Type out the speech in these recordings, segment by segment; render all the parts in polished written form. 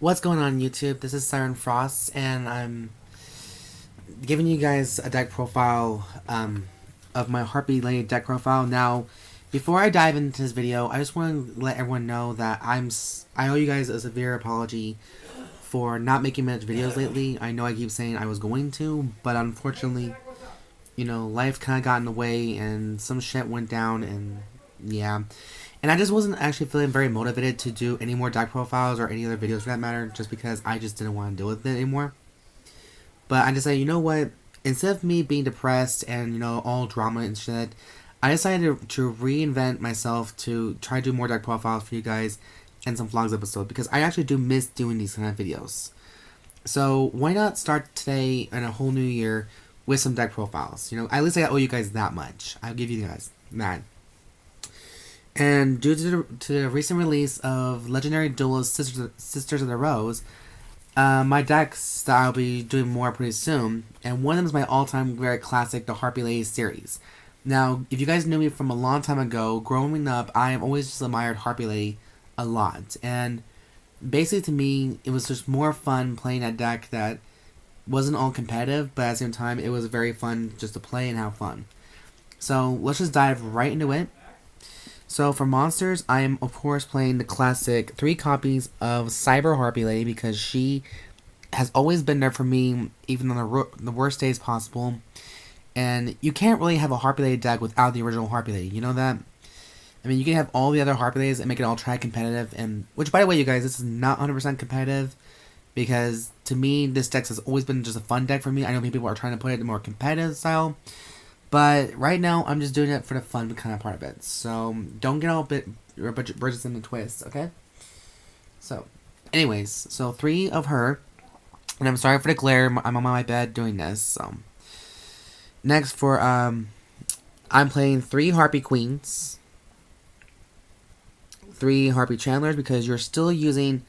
What's going on YouTube? This is Siren Frost, and I'm giving you guys a deck profile of my Harpie Lady deck profile. Now, before I dive into this video, I just want to let everyone know that I owe you guys a severe apology for not making much videos lately. I know I keep saying I was going to, but unfortunately, you know, life kind of got in the way and some shit went down, and yeah. And I just wasn't actually feeling very motivated to do any more deck profiles or any other videos for that matter, just because I just didn't want to deal with it anymore. But I decided, you know what, instead of me being depressed and, you know, all drama and shit, I decided to reinvent myself to try to do more deck profiles for you guys and some vlogs episodes, because I actually do miss doing these kind of videos. So why not start today in a whole new year with some deck profiles? You know, at least I owe you guys that much. I'll give you guys that. And due to the recent release of Legendary Duelist Sisters of the Rose, my decks that I'll be doing more pretty soon, and one of them is my all-time very classic, the Harpie Lady series. Now, if you guys knew me from a long time ago, growing up, I have always just admired Harpie Lady a lot. And basically to me, it was just more fun playing a deck that wasn't all competitive, but at the same time, it was very fun just to play and have fun. So, let's just dive right into it. So for monsters, I am of course playing the classic 3 copies of Cyber Harpie Lady, because she has always been there for me, even on the worst days possible. And you can't really have a Harpie Lady deck without the original Harpie Lady, you know that? I mean, you can have all the other Harpie Ladies and make it all try competitive, and which, by the way, you guys, this is not 100% competitive, because to me, this deck has always been just a fun deck for me. I know people are trying to put it in a more competitive style, but right now, I'm just doing it for the fun kind of part of it. So, don't get all bridges in the twist, okay? So, anyways, so 3 of her. And I'm sorry for the glare, I'm on my bed doing this, so. Next for, I'm playing 3 Harpie Queens. 3 Harpie Channelers, because you're still using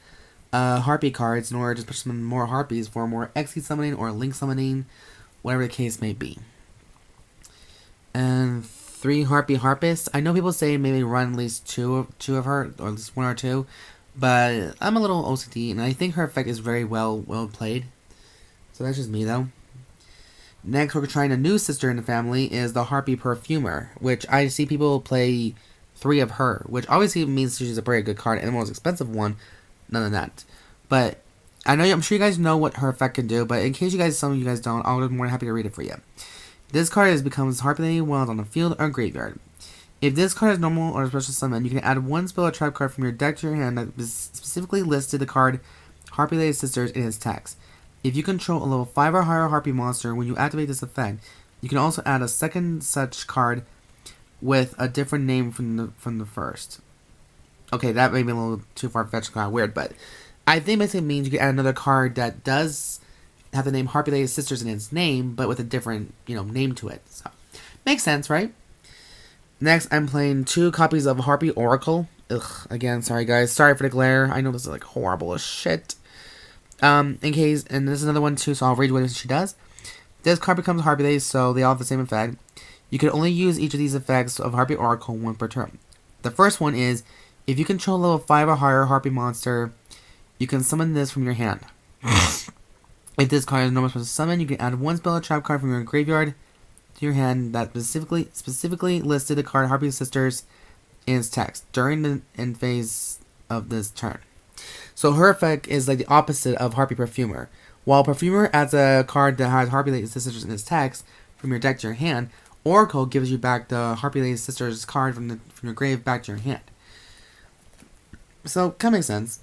Harpie cards in order to push some more Harpies for more XP summoning or Link summoning, whatever the case may be. And 3 Harpie Harpist. I know people say maybe run at least two of her, or at least 1 or 2, but I'm a little OCD, and I think her effect is very well played. So that's just me, though. Next, we're trying a new sister in the family, is the Harpie Perfumer, which I see people play 3 of her, which obviously means she's a very good card and the most expensive one. None of that. But I'm sure you guys know what her effect can do, but in case some of you guys don't, I'll be more than happy to read it for you. This card becomes Harpie Lady while it's on the field or graveyard. If this card is normal or special summon, you can add 1 spell or trap card from your deck to your hand that specifically listed the card Harpie Lady Sisters in its text. If you control a level 5 or higher Harpie monster when you activate this effect, you can also add a second such card with a different name from the first. Okay, that may be a little too far-fetched, kind of weird, but I think basically means you can add another card that does have the name Harpie Lady Sisters in its name, but with a different, you know, name to it. So, makes sense, right? Next, I'm playing 2 copies of Harpie Oracle. Ugh, again, sorry guys. Sorry for the glare. I know this is, like, horrible as shit. And this is another one too, so I'll read what she does. This card becomes Harpie Lady, so they all have the same effect. You can only use each of these effects of Harpie Oracle 1 per turn. The first one is, if you control level 5 or higher Harpie monster, you can summon this from your hand. If this card is normal supposed to summon, you can add 1 spell or trap card from your graveyard to your hand that specifically listed the card Harpie Sisters in its text during the end phase of this turn. So her effect is like the opposite of Harpie Perfumer. While Perfumer adds a card that has Harpie Lady Sisters in its text from your deck to your hand, Oracle gives you back the Harpie Lady Sisters card from your grave back to your hand. So, kind of makes sense.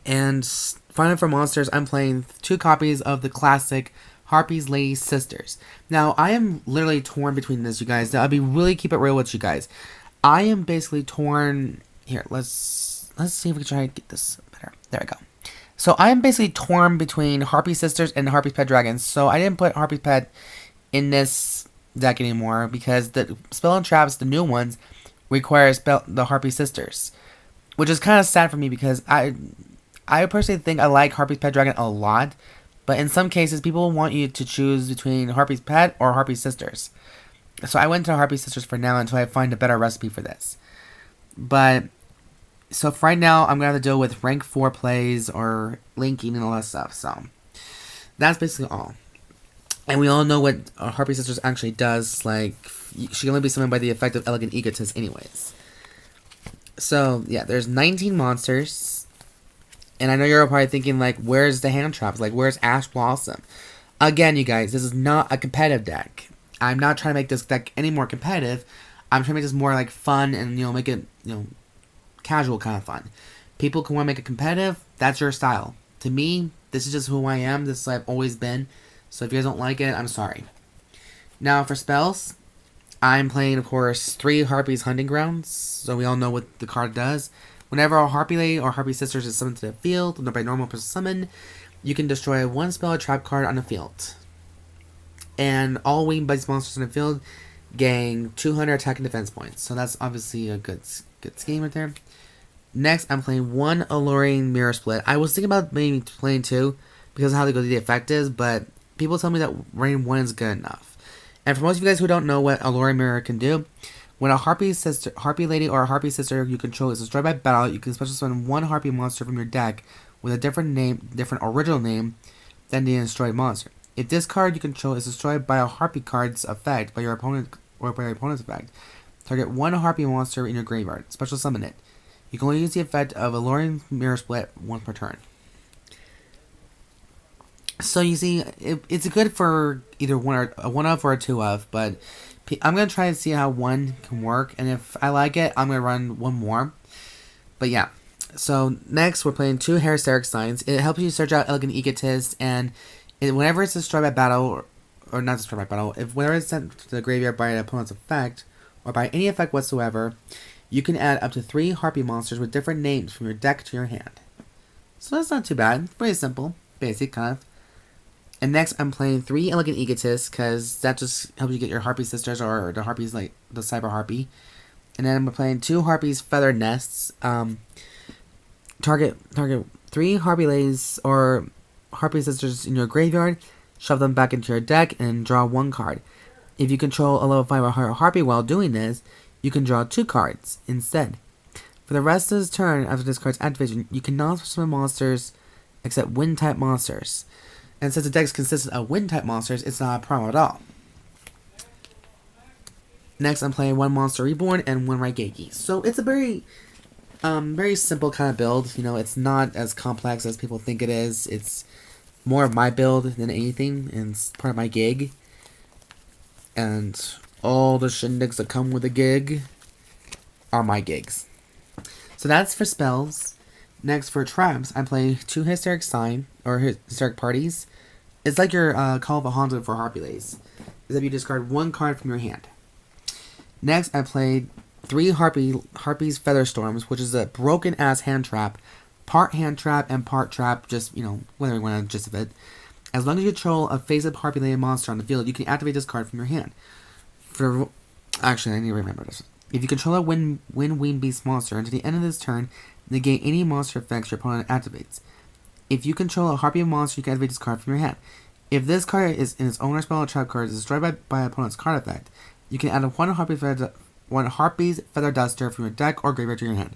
And finally for monsters, I'm playing 2 copies of the classic Harpie Lady Sisters. Now, I am literally torn between this, you guys. I'll keep it real with you guys. I am basically torn. Here, let's see if we can try to get this better. There we go. So, I am basically torn between Harpie Sisters and Harpie Pet Dragons. So, I didn't put Harpie Pet in this deck anymore, because the spell and traps, the new ones, require the Harpie Sisters. Which is kind of sad for me, because I personally think I like Harpie's Pet Dragon a lot, but in some cases, people want you to choose between Harpie's Pet or Harpie's Sisters. So I went to Harpie's Sisters for now until I find a better recipe for this. But So for right now, I'm gonna have to deal with rank 4 plays or linking and all that stuff. So that's basically all. And we all know what Harpie Sisters actually does. Like, she can only be summoned by the effect of Elegant Egotist anyways. So, yeah, there's 19 monsters. And I know you're probably thinking, like, where's the hand traps? Like, where's Ash Blossom? Again, you guys, this is not a competitive deck. I'm not trying to make this deck any more competitive. I'm trying to make this more, like, fun and, make it, casual kind of fun. People can want to make it competitive. That's your style. To me, this is just who I am. This is who I've always been. So if you guys don't like it, I'm sorry. Now for spells, I'm playing, of course, 3 Harpie's Hunting Grounds. So we all know what the card does. Whenever a Harpie Lady or Harpie Sisters is summoned to the field, by normal person summon, you can destroy 1 spell or trap card on the field. And all wing-based monsters in the field gain 200 attack and defense points. So that's obviously a good scheme right there. Next, I'm playing 1 Alluring Mirror Split. I was thinking about maybe playing 2 because of how the effect is, but people tell me that rank 1 is good enough. And for most of you guys who don't know what Alluring Mirror can do, when a Harpie Lady or a Harpie Sister you control is destroyed by battle, you can special summon 1 Harpie monster from your deck with a different original name than the destroyed monster. If this card you control is destroyed by a Harpie card's effect by your opponent or by your opponent's effect, target 1 Harpie monster in your graveyard. Special summon it. You can only use the effect of Alluring Mirror Split once per turn. So you see, it's good for either a 1 of or a 2 of, but I'm going to try and see how 1 can work, and if I like it, I'm going to run 1 more. But yeah, so next we're playing 2 Hysteric Signs. It helps you search out Elegant Egotist, and whenever it's destroyed by battle, or not destroyed by battle, whenever it's sent to the graveyard by an opponent's effect, or by any effect whatsoever, you can add up to 3 Harpie monsters with different names from your deck to your hand. So that's not too bad. It's pretty simple. Basic, kind of. And next, I'm playing 3 Elegant Egotists, because that just helps you get your Harpie Sisters, or the Harpies, like the Cyber Harpie. And then I'm playing 2 Harpies Feather Nests. Target 3 Harpie Ladies or Harpie Sisters in your graveyard, shove them back into your deck, and draw 1 card. If you control a level 5 or higher Harpie while doing this, you can draw 2 cards instead. For the rest of this turn, after this card's activation, you cannot summon monsters except wind-type monsters. And since the deck consists of wind-type monsters, it's not a problem at all. Next, I'm playing 1 Monster Reborn and 1 Raigeki. So it's a very simple kind of build. It's not as complex as people think it is. It's more of my build than anything, and it's part of my gig. And all the shindigs that come with a gig are my gigs. So that's for spells. Next, for traps, I play 2 Hysteric Sign, or Hysteric Parties. It's like your Call of a Haunted for Harpie Ladies, except you discard 1 card from your hand. Next, I played 3 Harpie's Feather Storms, which is a broken-ass hand trap, part hand trap and part trap, just, whatever you want to gist of it. As long as you control a face-up Harpie Lady monster on the field, you can activate this card from your hand. Actually, I need to remember this. If you control a Wind Beast monster, until the end of this turn, negate any monster effects your opponent activates. If you control a Harpie monster, you can activate this card from your hand. If this card is in its owner's spell or trap card is destroyed by opponent's card effect, you can add 1 Harpie's Feather Duster from your deck or graveyard to your hand.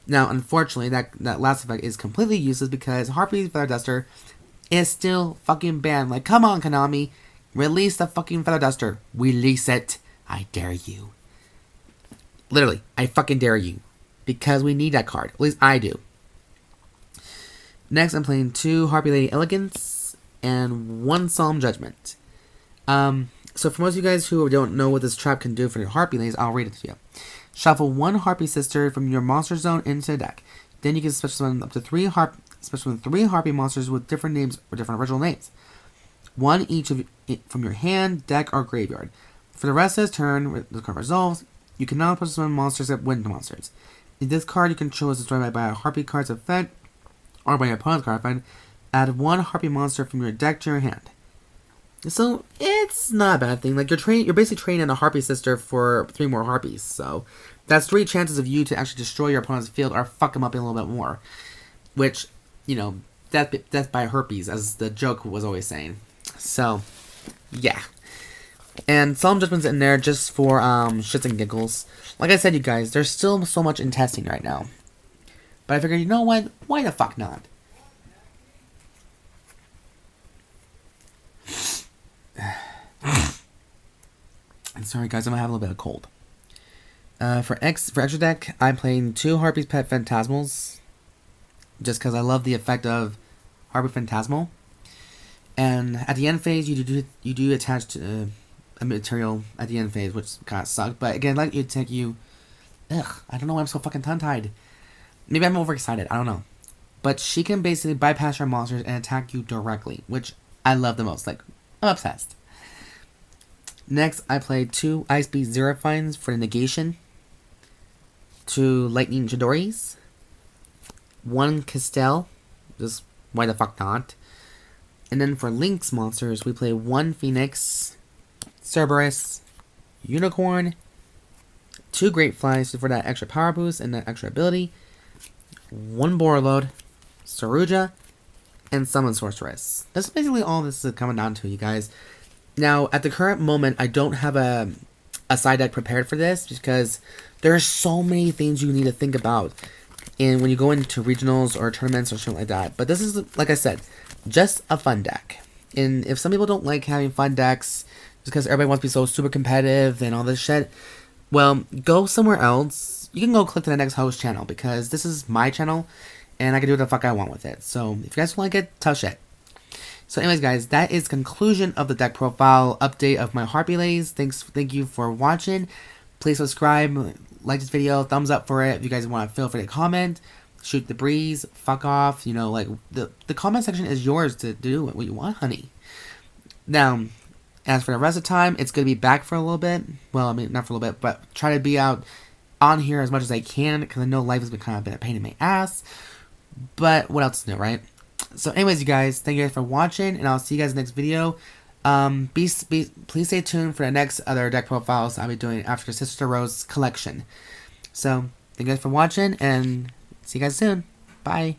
Now, unfortunately, that last effect is completely useless because Harpie's Feather Duster is still fucking banned. Like, come on, Konami. Release the fucking Feather Duster. Release it. I dare you. Literally, I fucking dare you. Because we need that card. At least I do. Next, I'm playing 2 Harpie Lady Elegance and 1 Solemn Judgment. So for most of you guys who don't know what this trap can do for your Harpie Ladies, I'll read it to you. Shuffle 1 Harpie Sister from your monster zone into the deck. Then you can special summon up to 3 Harpie monsters with different names or different original names. 1 each from your hand, deck, or graveyard. For the rest of this turn, the card resolves. You cannot special summon monsters except wind monsters. If this card you control is destroyed by a Harpie card's effect, or by your opponent's card effect, add 1 Harpie monster from your deck to your hand. So, it's not a bad thing. Like, you're basically training a Harpie Sister for 3 more Harpies. So, that's 3 chances of you to actually destroy your opponent's field or fuck them up a little bit more. Which, death by herpes, as the joke was always saying. So, yeah. And Solemn Judgment's in there just for shits and giggles. Like I said, you guys, there's still so much in testing right now. But I figured, you know what? Why the fuck not? I'm sorry, guys. I'm gonna have a little bit of cold. For extra deck, I'm playing 2 Harpie's Pet Phantasmals. Just because I love the effect of Harpie Phantasmal. And at the end phase, you do attach to, a material at the end phase, which kind of sucked. But again, like it take you. Ugh, I don't know why I'm so fucking tongue-tied. Maybe I'm overexcited. I don't know. But she can basically bypass your monsters and attack you directly, which I love the most. Like, I'm obsessed. Next, I played 2 Ice Beast Zerofynes for the negation. 2 Lightning Chidoris. 1 Castel. Just why the fuck not? And then for Link's monsters, we play 1 Phoenix, Cerberus, Unicorn, 2 Greatflies for that extra power boost and that extra ability, 1 Borreload, Saryuja, and Summon Sorceress. That's basically all this is coming down to, you guys. Now, at the current moment, I don't have a side deck prepared for this because there are so many things you need to think about and when you go into regionals or tournaments or something like that. But this is, like I said, just a fun deck. And if some people don't like having fun decks just because everybody wants to be so super competitive and all this shit, well, go somewhere else. You can go click to the next host channel because this is my channel and I can do what the fuck I want with it. So if you guys like it, tough shit. So anyways, guys, that is conclusion of the deck profile update of my Harpie lays. Thank you for watching. Please subscribe, like this video, thumbs up for it. If you guys want to feel free to comment, shoot the breeze, fuck off. You know, like the comment section is yours to do what you want, honey. Now, as for the rest of the time, it's going to be back for a little bit. Well, I mean, not for a little bit, but try to be out on here as much as I can, because I know life has been kind of been a pain in my ass. But what else is new, right? So anyways, you guys, thank you guys for watching, and I'll see you guys next video. Please stay tuned for the next other deck profiles I'll be doing after the Sister Rose collection. So, thank you guys for watching, and see you guys soon. Bye.